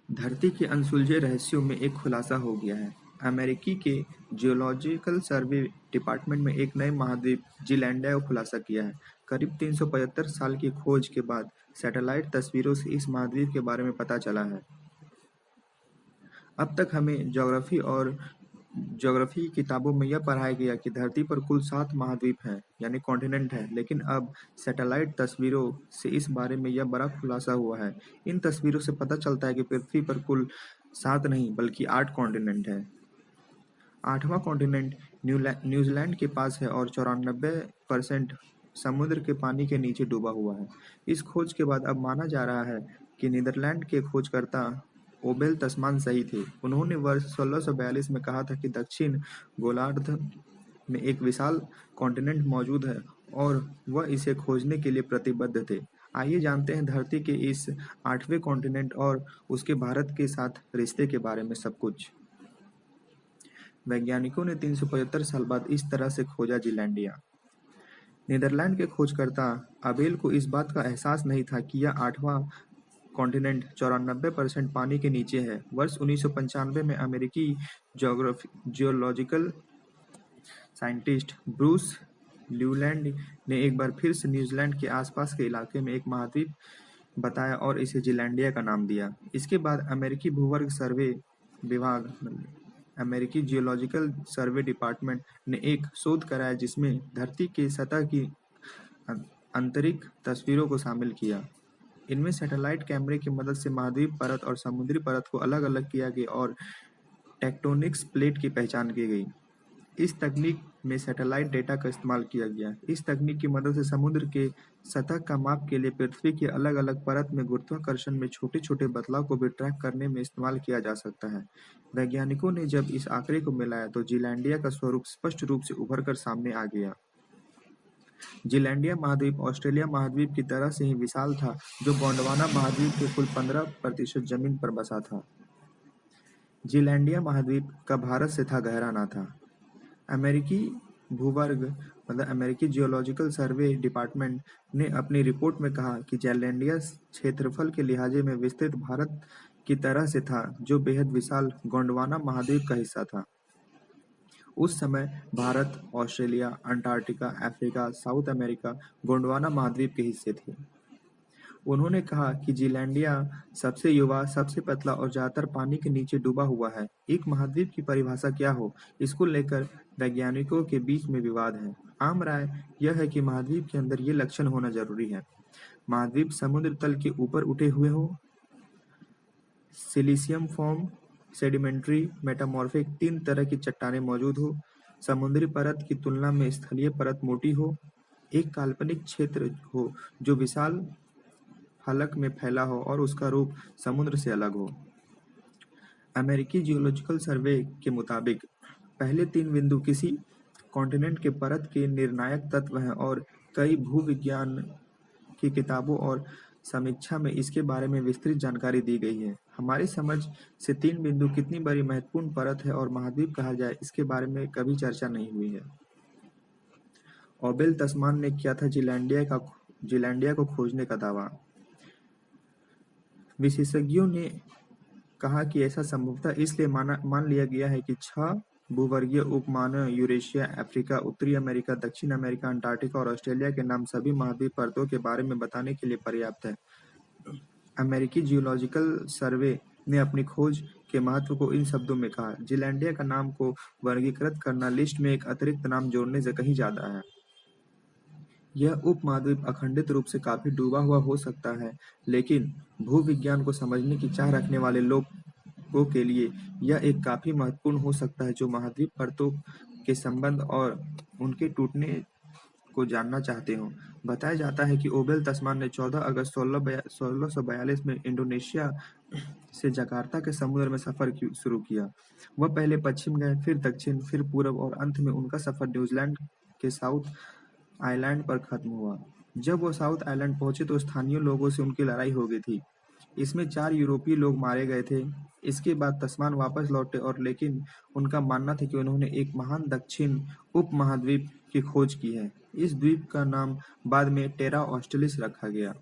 धरती के अनसुलझे रहस्यों में एक खुलासा हो गया है। अमेरिकी के जियोलॉजिकल सर्वे डिपार्टमेंट में एक नए महाद्वीप जीलैंडिया का खुलासा किया है। करीब 375 साल की खोज के बाद सैटेलाइट तस्वीरों से इस महाद्वीप के बारे में पता चला है। अब तक हमें ज्योग्राफी की किताबों में यह पढ़ाया गया कि धरती पर कुल 7 महाद्वीप हैं, यानी कॉन्टिनेंट हैं, लेकिन अब सैटेलाइट तस्वीरों से इस बारे में यह बड़ा खुलासा हुआ है। इन तस्वीरों से पता चलता है कि पृथ्वी पर कुल 7 नहीं बल्कि 8 कॉन्टिनेंट हैं। 8वां कॉन्टिनेंट न्यूजीलैंड के पास है और 94% समुद्र के पानी के नीचे डूबा हुआ है। इस खोज के बाद अब माना जा रहा है कि नीदरलैंड के खोजकर्ता ओबेल तस्मान सही थे। उन्होंने वर्ष 1642 में कहा था कि दक्षिण गोलार्ध में एक विशाल कॉन्टिनेंट मौजूद है और वह इसे खोजने के लिए प्रतिबद्ध थे। आइए जानते हैं धरती के इस 8वें कॉन्टिनेंट और उसके भारत के साथ रिश्ते के बारे में सब कुछ। वैज्ञानिकों ने 375 साल बाद इस तरह से खोजा जीलैंडिया। नीदरलैंड के खोजकर्ता अबेल को इस बात का एहसास नहीं था कि यह 8वां कॉन्टिनेंट 94% पानी के नीचे है। वर्ष 1995 में अमेरिकी जियोलॉजिकल साइंटिस्ट ब्रूस ल्यूलैंड ने एक बार फिर से न्यूजीलैंड के आसपास के इलाके में एक महाद्वीप बताया और इसे जीलैंडिया का नाम दिया। इसके बाद अमेरिकी भूवर्ग सर्वे विभाग अमेरिकी जियोलॉजिकल सर्वे डिपार्टमेंट ने एक शोध कराया जिसमें धरती के सतह की आंतरिक तस्वीरों को शामिल किया। इनमें सैटेलाइट कैमरे की मदद से महाद्वीप परत और समुद्री परत को अलग-अलग किया गया और टेक्टोनिक्स प्लेट की पहचान की गई। इस तकनीक में सैटेलाइट डेटा का इस्तेमाल किया गया। इस तकनीक की मदद से समुद्र के सतह का माप के लिए पृथ्वी की अलग-अलग परत में गुरुत्वाकर्षण में छोटे-छोटे बदलाव को भी ट्रैक करने में इस्तेमाल किया जा सकता है। वैज्ञानिकों ने जब इस आंकड़े को मिलाया तो जीलैंडिया का स्वरूप स्पष्ट रूप से उभर कर सामने आ गया। जीलैंडिया महाद्वीप ऑस्ट्रेलिया महाद्वीप की तरह से ही विशाल था, जो गोंडवाना महाद्वीप के कुल 15% जमीन पर बसा था। जीलैंडिया महाद्वीप का भारत से था गहरा नाता। अमेरिकी भूवर्ग अमेरिकी जियोलॉजिकल सर्वे डिपार्टमेंट ने अपनी रिपोर्ट में कहा कि जीलैंडिया क्षेत्रफल के लिहाजे में विस्तृत भारत की तरह से था, जो बेहद विशाल गोंडवाना महाद्वीप का हिस्सा था। उस समय Bharat, Australia, Antarctica, Africa, south America Gondwana महाद्वीप के हिस्से थे। उन्होंने कहा कि जीलैंडिया सबसे युवा, सबसे पतला और ज्यादातर पानी के नीचे डूबा हुआ है। एक महाद्वीप की परिभाषा क्या हो, इसको लेकर वैज्ञानिकों के बीच में विवाद है। आम राय यह है कि महाद्वीप के अंदर ये लक्षण होना जरूरी है। महाद्वीप समुद्र तल के ऊपर उठे हुए हो, सिलिशियम फॉर्म, सेडिमेंट्री, मेटामॉर्फिक 3 तरह की चट्टानें मौजूद हो, समुद्री परत की तुलना में स्थलीय परत मोटी हो, एक काल्पनिक क्षेत्र हो जो विशाल फलक में फैला हो और उसका रूप समुद्र से अलग हो। अमेरिकी जियोलॉजिकल सर्वे के मुताबिक पहले 3 बिंदु किसी कॉन्टिनेंट के परत के निर्णायक तत्व हैं और कई भूविज्ञान की किताबों और समीक्षा में इसके बारे में विस्तृत जानकारी दी गई है। हमारी समझ से 3 बिंदु कितनी बड़ी महत्वपूर्ण परत है और महाद्वीप कहा जाए, इसके बारे में कभी चर्चा नहीं हुई है। ओबेल तस्मान ने किया था जीलैंडिया को खोजने का दावा। विशेषज्ञों ने कहा कि ऐसा संभवतः इसलिए मान लिया गया है कि 6 भूवर्गीय उपमहाद्वीप यूरेशिया, अफ्रीका, उत्तरी अमेरिका, दक्षिण अमेरिका, अंटार्कटिका और ऑस्ट्रेलिया के नाम सभी महाद्वीप परतों के बारे में बताने के लिए पर्याप्त है। अमेरिकी जियोलॉजिकल सर्वे ने अपनी खोज के महत्व को इन शब्दों में कहा: जीलैंडिया का नाम को वर्गीकृत करना लिस्ट में एक अतिरिक्त नाम जोड़ने से कहीं ज्यादा है। यह उपमहाद्वीप अखंडित रूप से काफी डूबा हुआ हो सकता है, लेकिन भूविज्ञान को समझने की चाह रखने वाले लोगों के लिए यह एक काफी महत्वपूर्ण हो सकता है जो महाद्वीप परतों के संबंध और उनके टूटने को जानना चाहते हो। बताया जाता है कि ओबेल तस्मान ने 14 अगस्त 1642 में इंडोनेशिया से जकार्ता के समुद्र में सफर शुरू किया। वह पहले पश्चिम गए, फिर दक्षिण, फिर पूर्व और अंत में उनका सफर न्यूजीलैंड के साउथ आइलैंड पर खत्म हुआ। जब वो साउथ आइलैंड पहुंचे तो स्थानीय लोगों से उनकी लड़ाई हो गई थी। इसमें 4 यूरोपीय लोग मारे गए थे। इसके बाद तस्मान वापस लौटे और लेकिन उनका मानना था कि उन्होंने एक महान दक्षिण उपमहाद्वीप की खोज की है। इस द्वीप का नाम बाद में टेरा ऑस्ट्रेलिस रखा गया।